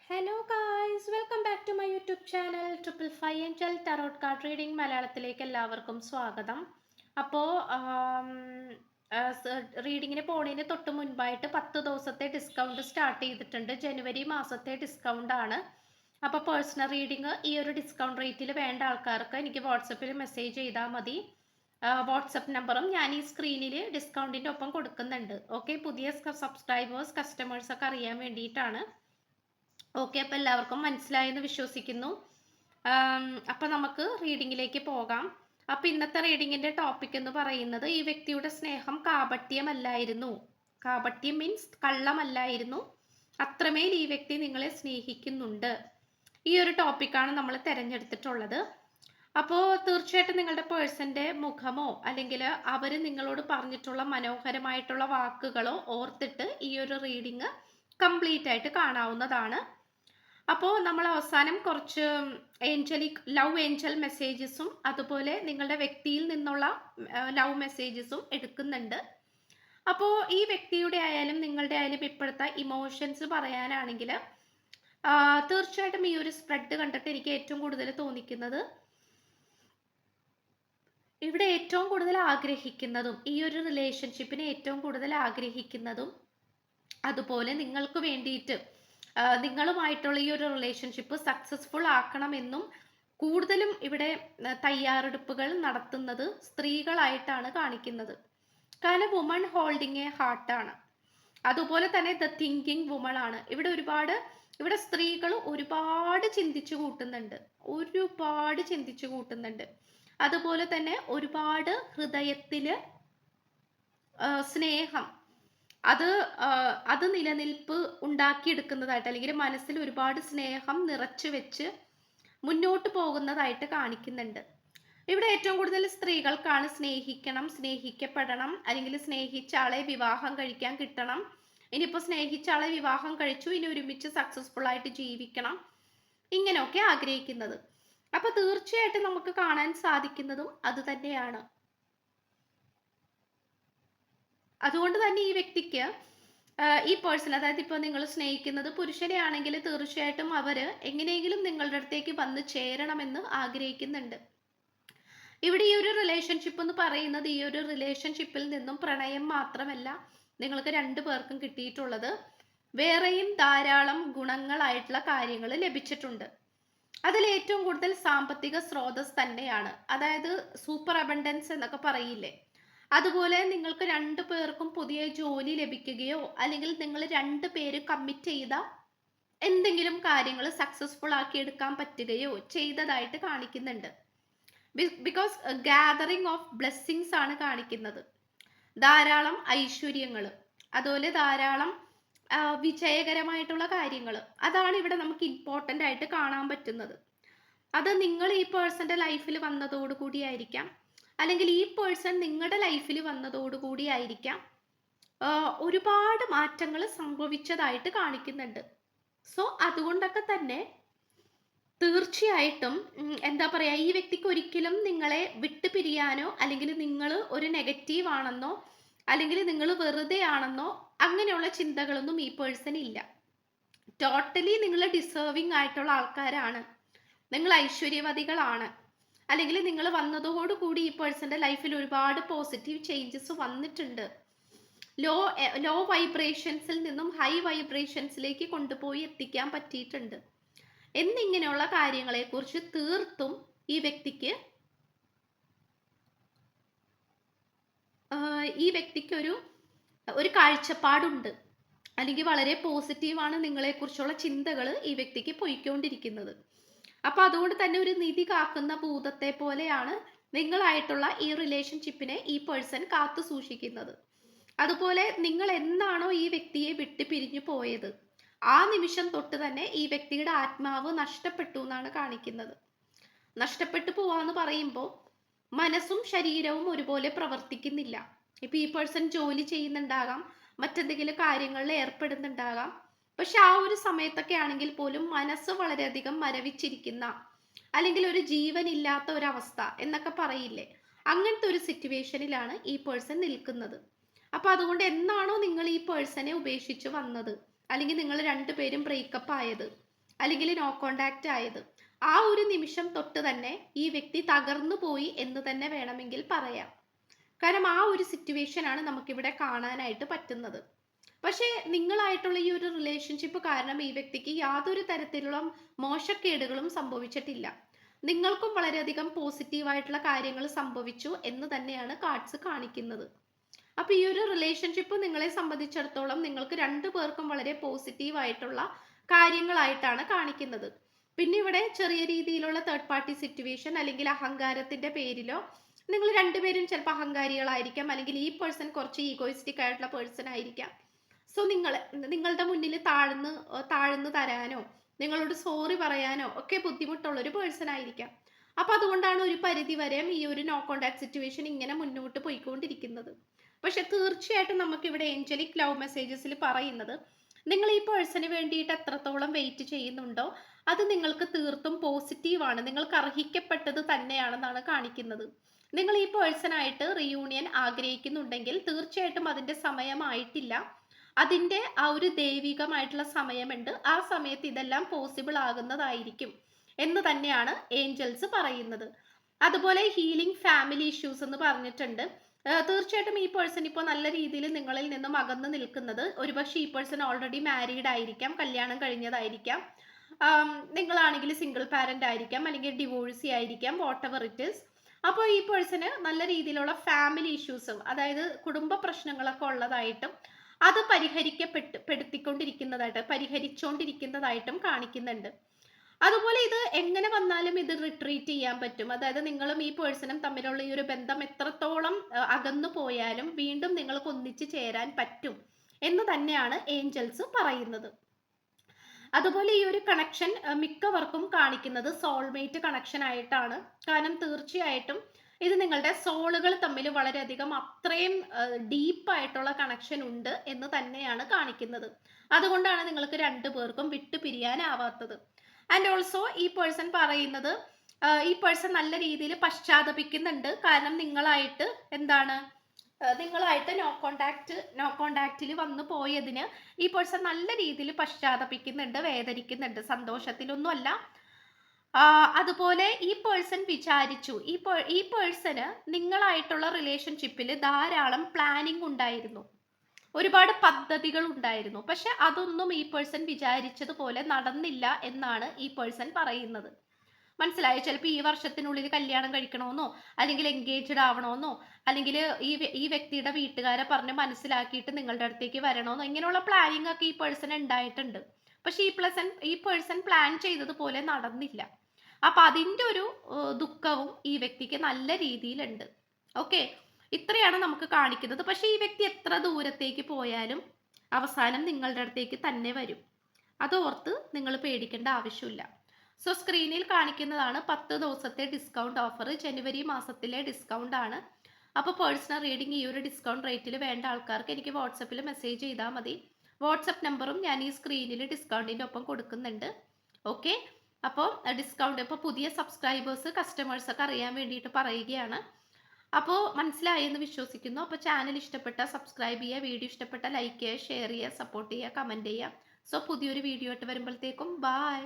Hello guys, welcome back to my YouTube channel triple five angel tarot card reading മലയാളത്തിലേക്ക് എല്ലാവർക്കും സ്വാഗതം. അപ്പോൾ റീഡിങ്ങിന് പോണതിന് തൊട്ട് മുൻപായിട്ട് 10 ദിവസത്തെ ഡിസ്കൗണ്ട് സ്റ്റാർട്ട് ചെയ്തിട്ടുണ്ട്. ജനുവരി മാസത്തെ ഡിസ്കൗണ്ട് ആണ്. അപ്പോൾ പേഴ്സണൽ റീഡിങ് ഈ ഒരു ഡിസ്കൗണ്ട് റേറ്റിൽ വേണ്ട ആൾക്കാർക്ക് എനിക്ക് വാട്സപ്പിൽ മെസ്സേജ് ചെയ്താൽ മതി. വാട്സപ്പ് നമ്പറും ഞാൻ ഈ സ്ക്രീനിൽ ഡിസ്കൗണ്ടിൻ്റെ ഒപ്പം കൊടുക്കുന്നുണ്ട്. ഓക്കെ, പുതിയ സബ്സ്ക്രൈബേഴ്സ് കസ്റ്റമേഴ്സ് ഒക്കെ അറിയാൻ വേണ്ടിയിട്ടാണ്. ഓക്കെ, അപ്പം എല്ലാവർക്കും മനസ്സിലായെന്ന് വിശ്വസിക്കുന്നു. അപ്പം നമുക്ക് റീഡിങ്ങിലേക്ക് പോകാം. അപ്പം ഇന്നത്തെ റീഡിങ്ങിൻ്റെ ടോപ്പിക് എന്ന് പറയുന്നത്, ഈ വ്യക്തിയുടെ സ്നേഹം കാപട്യമല്ലായിരുന്നു. കാപട്യം മീൻസ് കള്ളമല്ലായിരുന്നു. അത്രമേൽ ഈ വ്യക്തി നിങ്ങളെ സ്നേഹിക്കുന്നുണ്ട്. ഈ ഒരു ടോപ്പിക്കാണ് നമ്മൾ തിരഞ്ഞെടുത്തിട്ടുള്ളത്. അപ്പോൾ തീർച്ചയായിട്ടും നിങ്ങളുടെ പേഴ്സൻ്റെ മുഖമോ അല്ലെങ്കിൽ അവർ നിങ്ങളോട് പറഞ്ഞിട്ടുള്ള മനോഹരമായിട്ടുള്ള വാക്കുകളോ ഓർത്തിട്ട് ഈ ഒരു റീഡിങ് കംപ്ലീറ്റ് ആയിട്ട് കാണാവുന്നതാണ്. അപ്പോൾ നമ്മൾ അവസാനം കുറച്ച് ലവ് ഏഞ്ചൽ മെസ്സേജസും അതുപോലെ നിങ്ങളുടെ വ്യക്തിയിൽ നിന്നുള്ള ലവ് മെസ്സേജസും എടുക്കുന്നുണ്ട്. അപ്പോൾ ഈ വ്യക്തിയുടെ ആയാലും നിങ്ങളുടെ ആയാലും ഇപ്പോഴത്തെ ഇമോഷൻസ് പറയാനാണെങ്കിൽ തീർച്ചയായിട്ടും ഈ ഒരു സ്പ്രെഡ് കണ്ടിട്ട് എനിക്ക് ഏറ്റവും കൂടുതൽ തോന്നിക്കുന്നത്, ഇവിടെ ഏറ്റവും കൂടുതൽ ആഗ്രഹിക്കുന്നതും ഈ ഒരു റിലേഷൻഷിപ്പിനെ ഏറ്റവും കൂടുതൽ ആഗ്രഹിക്കുന്നതും അതുപോലെ നിങ്ങൾക്ക് വേണ്ടിയിട്ട് നിങ്ങളുമായിട്ടുള്ള ഈ ഒരു റിലേഷൻഷിപ്പ് സക്സസ്ഫുൾ ആക്കണമെന്നും കൂടുതലും ഇവിടെ തയ്യാറെടുപ്പുകൾ നടത്തുന്നത് സ്ത്രീകളായിട്ടാണ് കാണിക്കുന്നത്. കാരണം വുമൺ ഹോൾഡിങ് എ ഹാർട്ടാണ്. അതുപോലെ തന്നെ ദ തിങ്കിങ് വുമൺ ആണ്. ഇവിടെ സ്ത്രീകൾ ഒരുപാട് ചിന്തിച്ചു കൂട്ടുന്നുണ്ട്. അതുപോലെ തന്നെ ഒരുപാട് ഹൃദയത്തില് സ്നേഹം അത് നിലനിൽപ്പ് ഉണ്ടാക്കിയെടുക്കുന്നതായിട്ട് അല്ലെങ്കിൽ മനസ്സിൽ ഒരുപാട് സ്നേഹം നിറച്ചു വെച്ച് മുന്നോട്ട് പോകുന്നതായിട്ട് കാണിക്കുന്നുണ്ട്. ഇവിടെ ഏറ്റവും കൂടുതൽ സ്ത്രീകൾക്കാണ് സ്നേഹിക്കണം, സ്നേഹിക്കപ്പെടണം, അല്ലെങ്കിൽ സ്നേഹിച്ച ആളെ വിവാഹം കഴിക്കാൻ കിട്ടണം. ഇനിയിപ്പോൾ സ്നേഹിച്ച ആളെ വിവാഹം കഴിച്ചു, ഇനി ഒരുമിച്ച് സക്സസ്ഫുൾ ആയിട്ട് ജീവിക്കണം, ഇങ്ങനെയൊക്കെ ആഗ്രഹിക്കുന്നത്. അപ്പൊ തീർച്ചയായിട്ടും നമുക്ക് കാണാൻ സാധിക്കുന്നതും അത് തന്നെയാണ്. അതുകൊണ്ട് തന്നെ ഈ വ്യക്തിക്ക് ഈ പേഴ്സൺ, അതായത് ഇപ്പോൾ നിങ്ങൾ സ്നേഹിക്കുന്നത് പുരുഷനെ ആണെങ്കിൽ തീർച്ചയായിട്ടും അവർ എങ്ങനെയെങ്കിലും നിങ്ങളുടെ അടുത്തേക്ക് വന്ന് ചേരണമെന്ന് ആഗ്രഹിക്കുന്നുണ്ട്. ഇവിടെ ഈ ഒരു റിലേഷൻഷിപ്പ് എന്ന് പറയുന്നത്, ഈ ഒരു റിലേഷൻഷിപ്പിൽ നിന്നും പ്രണയം മാത്രമല്ല നിങ്ങൾക്ക് രണ്ടു പേർക്കും കിട്ടിയിട്ടുള്ളത്, വേറെയും ധാരാളം ഗുണങ്ങളായിട്ടുള്ള കാര്യങ്ങൾ ലഭിച്ചിട്ടുണ്ട്. അതിൽ ഏറ്റവും കൂടുതൽ സാമ്പത്തിക സ്രോതസ് തന്നെയാണ്. അതായത് സൂപ്പർ അബണ്ടൻസ് എന്നൊക്കെ പറയില്ലേ, അതുപോലെ നിങ്ങൾക്ക് രണ്ടു പേർക്കും പുതിയ ജോലി ലഭിക്കുകയോ അല്ലെങ്കിൽ നിങ്ങൾ രണ്ടു പേര് കമ്മിറ്റ് ചെയ്ത എന്തെങ്കിലും കാര്യങ്ങൾ സക്സസ്ഫുൾ ആക്കി എടുക്കാൻ പറ്റുകയോ ചെയ്തതായിട്ട് കാണിക്കുന്നുണ്ട്. ബിക്കോസ് ഗാദറിങ് ഓഫ് ബ്ലെസ്സിങ്സ് ആണ് കാണിക്കുന്നത്. ധാരാളം ഐശ്വര്യങ്ങൾ, അതുപോലെ ധാരാളം വിജയകരമായിട്ടുള്ള കാര്യങ്ങൾ, അതാണ് ഇവിടെ നമുക്ക് ഇമ്പോർട്ടൻ്റ് ആയിട്ട് കാണാൻ പറ്റുന്നത്. അത് നിങ്ങൾ ഈ പേഴ്സന്റെ ലൈഫിൽ വന്നതോടുകൂടി ആയിരിക്കാം, അല്ലെങ്കിൽ ഈ പേഴ്സൺ നിങ്ങളുടെ ലൈഫിൽ വന്നതോടുകൂടി ആയിരിക്കാം ഒരുപാട് മാറ്റങ്ങൾ സംഭവിച്ചതായിട്ട് കാണിക്കുന്നുണ്ട്. സോ അതുകൊണ്ടൊക്കെ തന്നെ തീർച്ചയായിട്ടും എന്താ പറയുക, ഈ വ്യക്തിക്ക് ഒരിക്കലും നിങ്ങളെ വിട്ടു പിരിയാനോ അല്ലെങ്കിൽ നിങ്ങൾ ഒരു നെഗറ്റീവ് ആണെന്നോ അല്ലെങ്കിൽ നിങ്ങൾ വെറുതെ ആണെന്നോ അങ്ങനെയുള്ള ചിന്തകളൊന്നും ഈ പേഴ്സൺ ഇല്ല. ടോട്ടലി നിങ്ങൾ ഡിസേർവിങ് ആയിട്ടുള്ള ആൾക്കാരാണ്, നിങ്ങൾ ഐശ്വര്യവതികളാണ്. അല്ലെങ്കിൽ നിങ്ങൾ വന്നതോടുകൂടി ഈ പേഴ്സന്റെ ലൈഫിൽ ഒരുപാട് പോസിറ്റീവ് ചേഞ്ചസ് വന്നിട്ടുണ്ട്. ലോ വൈബ്രേഷൻസിൽ നിന്നും ഹൈ വൈബ്രേഷൻസിലേക്ക് കൊണ്ടുപോയി എത്തിക്കാൻ പറ്റിയിട്ടുണ്ട് എന്നിങ്ങനെയുള്ള കാര്യങ്ങളെക്കുറിച്ച് തീർത്തും ഈ വ്യക്തിക്ക് ഒരു കാഴ്ചപ്പാടുണ്ട്, അല്ലെങ്കിൽ വളരെ പോസിറ്റീവാണ് നിങ്ങളെക്കുറിച്ചുള്ള ചിന്തകൾ ഈ വ്യക്തിക്ക് പോയിക്കൊണ്ടിരിക്കുന്നത്. അപ്പൊ അതുകൊണ്ട് തന്നെ ഒരു നിധി കാക്കുന്ന ഭൂതത്തെ പോലെയാണ് നിങ്ങളായിട്ടുള്ള ഈ റിലേഷൻഷിപ്പിനെ ഈ പേഴ്സൺ കാത്തു സൂക്ഷിക്കുന്നത്. അതുപോലെ നിങ്ങൾ എന്നാണോ ഈ വ്യക്തിയെ വിട്ട് പിരിഞ്ഞു പോയത്, ആ നിമിഷം തൊട്ട് തന്നെ ഈ വ്യക്തിയുടെ ആത്മാവ് നഷ്ടപ്പെട്ടു എന്നാണ് കാണിക്കുന്നത്. നഷ്ടപ്പെട്ടു പോവാന്ന് പറയുമ്പോൾ മനസ്സും ശരീരവും ഒരുപോലെ പ്രവർത്തിക്കുന്നില്ല. ഇപ്പൊ ഈ പേഴ്സൺ ജോലി ചെയ്യുന്നുണ്ടാകാം, മറ്റെന്തെങ്കിലും കാര്യങ്ങളിൽ ഏർപ്പെടുന്നുണ്ടാകാം, പക്ഷെ ആ ഒരു സമയത്തൊക്കെ ആണെങ്കിൽ പോലും മനസ്സ് വളരെയധികം മരവിച്ചിരിക്കുന്ന, അല്ലെങ്കിൽ ഒരു ജീവനില്ലാത്ത ഒരവസ്ഥ എന്നൊക്കെ പറയില്ലേ, അങ്ങനത്തെ ഒരു സിറ്റുവേഷനിലാണ് ഈ പേഴ്സൺ നിൽക്കുന്നത്. അപ്പൊ അതുകൊണ്ട് എന്നാണോ നിങ്ങൾ ഈ പേഴ്സണെ ഉപേക്ഷിച്ച് വന്നത്, അല്ലെങ്കിൽ നിങ്ങൾ രണ്ടുപേരും ബ്രേക്കപ്പ് ആയത്, അല്ലെങ്കിൽ നോ കോണ്ടാക്റ്റ് ആയത്. ആ ഒരു നിമിഷം തൊട്ട് തന്നെ ഈ വ്യക്തി തകർന്നു പോയി എന്ന് തന്നെ വേണമെങ്കിൽ പറയാം. കാരണം ആ ഒരു സിറ്റുവേഷൻ ആണ് നമുക്കിവിടെ കാണാനായിട്ട് പറ്റുന്നത്. പക്ഷേ നിങ്ങളായിട്ടുള്ള ഈ ഒരു റിലേഷൻഷിപ്പ് കാരണം ഈ വ്യക്തിക്ക് യാതൊരു തരത്തിലുള്ള മോശക്കേടുകളും സംഭവിച്ചിട്ടില്ല. നിങ്ങൾക്കും വളരെയധികം പോസിറ്റീവായിട്ടുള്ള കാര്യങ്ങൾ സംഭവിച്ചു എന്ന് തന്നെയാണ് കാർഡ്സ് കാണിക്കുന്നത്. അപ്പൊ ഈ ഒരു റിലേഷൻഷിപ്പ് നിങ്ങളെ സംബന്ധിച്ചിടത്തോളം നിങ്ങൾക്ക് രണ്ടു പേർക്കും വളരെ പോസിറ്റീവ് ആയിട്ടുള്ള കാര്യങ്ങളായിട്ടാണ് കാണിക്കുന്നത്. പിന്നെ ഇവിടെ ചെറിയ രീതിയിലുള്ള തേർഡ് പാർട്ടി സിറ്റുവേഷൻ അല്ലെങ്കിൽ അഹങ്കാരത്തിന്റെ പേരിലോ നിങ്ങൾ രണ്ടുപേരും ചിലപ്പോൾ അഹങ്കാരികളായിരിക്കാം, അല്ലെങ്കിൽ ഈ പേഴ്സൺ കുറച്ച് ഈഗോയിസ്റ്റിക് ആയിട്ടുള്ള പേഴ്സൺ ആയിരിക്കാം. സോ നിങ്ങളുടെ മുന്നിൽ താഴ്ന്നു തരാനോ നിങ്ങളോട് സോറി പറയാനോ ഒക്കെ ബുദ്ധിമുട്ടുള്ള ഒരു പേഴ്സൺ ആയിരിക്കാം. അപ്പൊ അതുകൊണ്ടാണ് ഒരു പരിധി വരെ ഈ ഒരു നോ കോണ്ടാക്ട് സിറ്റുവേഷൻ ഇങ്ങനെ മുന്നോട്ട് പോയിക്കൊണ്ടിരിക്കുന്നത്. പക്ഷെ തീർച്ചയായിട്ടും നമുക്ക് ഇവിടെ ഏഞ്ചലിക് ലവ് മെസ്സേജസിൽ പറയുന്നത്, നിങ്ങൾ ഈ പേഴ്സണിന് വേണ്ടിയിട്ട് എത്രത്തോളം വെയിറ്റ് ചെയ്യുന്നുണ്ടോ അത് നിങ്ങൾക്ക് തീർത്തും പോസിറ്റീവാണ്, നിങ്ങൾക്ക് അർഹിക്കപ്പെട്ടത് തന്നെയാണെന്നാണ് കാണിക്കുന്നത്. നിങ്ങൾ ഈ പേഴ്സണായിട്ട് റിയൂണിയൻ ആഗ്രഹിക്കുന്നുണ്ടെങ്കിൽ തീർച്ചയായിട്ടും അതിന്റെ സമയമായിട്ടില്ല. അതിന്റെ ആ ഒരു ദൈവികമായിട്ടുള്ള സമയമുണ്ട്. ആ സമയത്ത് ഇതെല്ലാം പോസിബിൾ ആകുന്നതായിരിക്കും എന്ന് തന്നെയാണ് ഏഞ്ചൽസ് പറയുന്നത്. അതുപോലെ ഹീലിംഗ് ഫാമിലി ഇഷ്യൂസ് എന്ന് പറഞ്ഞിട്ടുണ്ട്. തീർച്ചയായിട്ടും ഈ പേഴ്സൺ ഇപ്പോൾ നല്ല രീതിയിൽ നിങ്ങളിൽ നിന്നും അകന്ന് നിൽക്കുന്നത്, ഒരുപക്ഷെ ഈ പേഴ്സൺ ഓൾറെഡി മാരീഡ് ആയിരിക്കാം, കല്യാണം കഴിഞ്ഞതായിരിക്കാം, നിങ്ങളാണെങ്കിൽ സിംഗിൾ പാരന്റ് ആയിരിക്കാം, അല്ലെങ്കിൽ ഡിവോഴ്സി ആയിരിക്കാം, വാട്ട് എവർ ഇറ്റ് ഈസ്. അപ്പോൾ ഈ പേഴ്സണ് നല്ല രീതിയിലുള്ള ഫാമിലി ഇഷ്യൂസും, അതായത് കുടുംബ പ്രശ്നങ്ങളൊക്കെ ഉള്ളതായിട്ടും അത് പരിഹരിച്ചുകൊണ്ടിരിക്കുന്നതായിട്ടും കാണിക്കുന്നുണ്ട്. അതുപോലെ ഇത് എങ്ങനെ വന്നാലും ഇത് റിട്രീറ്റ് ചെയ്യാൻ പറ്റും. അതായത് നിങ്ങളും ഈ പേഴ്സണും തമ്മിലുള്ള ഈ ഒരു ബന്ധം എത്രത്തോളം അകന്നു പോയാലും വീണ്ടും നിങ്ങൾക്ക് ഒന്നിച്ചു ചേരാൻ പറ്റും എന്ന് തന്നെയാണ് ഏഞ്ചൽസ് പറയുന്നത്. അതുപോലെ ഈ ഒരു കണക്ഷൻ മിക്കവർക്കും കാണിക്കുന്നത് സോൾമേറ്റ് കണക്ഷൻ ആയിട്ടാണ്. കാരണം തീർച്ചയായിട്ടും ഇത് നിങ്ങളുടെ സോളുകൾ തമ്മിൽ വളരെയധികം അത്രയും ഡീപ്പായിട്ടുള്ള കണക്ഷൻ ഉണ്ട് എന്ന് തന്നെയാണ് കാണിക്കുന്നത്. അതുകൊണ്ടാണ് നിങ്ങൾക്ക് രണ്ടു പേർക്കും വിട്ടുപിരിയാനാവാത്തത്. ആൻഡ് ഓൾസോ ഈ പേഴ്സൺ പറയുന്നത്, ഈ പേഴ്സൺ നല്ല രീതിയിൽ പശ്ചാത്തപിക്കുന്നുണ്ട്. കാരണം നിങ്ങളായിട്ട് നോ കോണ്ടാക്റ്റിൽ വന്നു പോയതിന് ഈ പേഴ്സൺ നല്ല രീതിയിൽ പശ്ചാത്തപിക്കുന്നുണ്ട്, വേദനിക്കുന്നുണ്ട്, സന്തോഷത്തിലൊന്നുമല്ല. അതുപോലെ ഈ പേഴ്സൺ വിചാരിച്ചു, ഈ പേഴ്സണ് നിങ്ങളായിട്ടുള്ള റിലേഷൻഷിപ്പിൽ ധാരാളം പ്ലാനിങ് ഉണ്ടായിരുന്നു, ഒരുപാട് പദ്ധതികൾ ഉണ്ടായിരുന്നു. പക്ഷെ അതൊന്നും ഈ പേഴ്സൺ വിചാരിച്ചതുപോലെ നടന്നില്ല എന്നാണ് ഈ പേഴ്സൺ പറയുന്നത്. മനസ്സിലായോ? ചിലപ്പോൾ ഈ വർഷത്തിനുള്ളിൽ കല്യാണം കഴിക്കണമെന്നോ അല്ലെങ്കിൽ എൻഗേജ്ഡ് ആവണമെന്നോ അല്ലെങ്കിൽ ഈ വ്യക്തിയുടെ വീട്ടുകാരെ പറഞ്ഞ് മനസ്സിലാക്കിയിട്ട് നിങ്ങളുടെ അടുത്തേക്ക് വരണമെന്നോ ഇങ്ങനെയുള്ള പ്ലാനിങ് ഒക്കെ ഈ പേഴ്സൺ ഉണ്ടായിട്ടുണ്ട്. പക്ഷെ ഈ പേഴ്സൺ പ്ലാൻ ചെയ്തതുപോലെ നടന്നില്ല. അപ്പൊ അതിന്റെ ഒരു ദുഃഖവും ഈ വ്യക്തിക്ക് നല്ല രീതിയിലുണ്ട്. ഓക്കെ, ഇത്രയാണ് നമുക്ക് കാണിക്കുന്നത്. പക്ഷെ ഈ വ്യക്തി എത്ര ദൂരത്തേക്ക് പോയാലും അവസാനം നിങ്ങളുടെ അടുത്തേക്ക് തന്നെ വരും. അതോർത്ത് നിങ്ങൾ പേടിക്കേണ്ട ആവശ്യമില്ല. സോ സ്ക്രീനിൽ കാണിക്കുന്നതാണ് 10 ദിവസത്തെ ഡിസ്കൗണ്ട് ഓഫർ. ജനുവരി മാസത്തിലെ ഡിസ്കൗണ്ട് ആണ്. അപ്പോൾ പേഴ്സണൽ റീഡിംഗ് ഈ ഒരു ഡിസ്കൗണ്ട് റേറ്റിൽ വേണ്ട ആൾക്കാർക്ക് എനിക്ക് വാട്സപ്പിൽ മെസ്സേജ് ചെയ്താൽ മതി. വാട്സപ്പ് നമ്പറും ഞാൻ ഈ സ്ക്രീനിൽ ഡിസ്കൗണ്ടിൻ്റെ ഒപ്പം കൊടുക്കുന്നുണ്ട്. ഓക്കെ, അപ്പോൾ ഡിസ്കൗണ്ട് ഇപ്പോൾ പുതിയ സബ്സ്ക്രൈബേഴ്സ് കസ്റ്റമേഴ്സൊക്കെ അറിയാൻ വേണ്ടിയിട്ട് പറയുകയാണ്. അപ്പോൾ മനസ്സിലായെന്ന് വിശ്വസിക്കുന്നു. അപ്പോൾ ചാനൽ ഇഷ്ടപ്പെട്ട സബ്സ്ക്രൈബ് ചെയ്യുക, വീഡിയോ ഇഷ്ടപ്പെട്ട ലൈക്ക് ചെയ്യുക, ഷെയർ ചെയ്യുക, സപ്പോർട്ട് ചെയ്യുക, കമൻറ്റ് ചെയ്യുക. സോ പുതിയൊരു വീഡിയോ ആയിട്ട് വരുമ്പോഴത്തേക്കും ബൈ.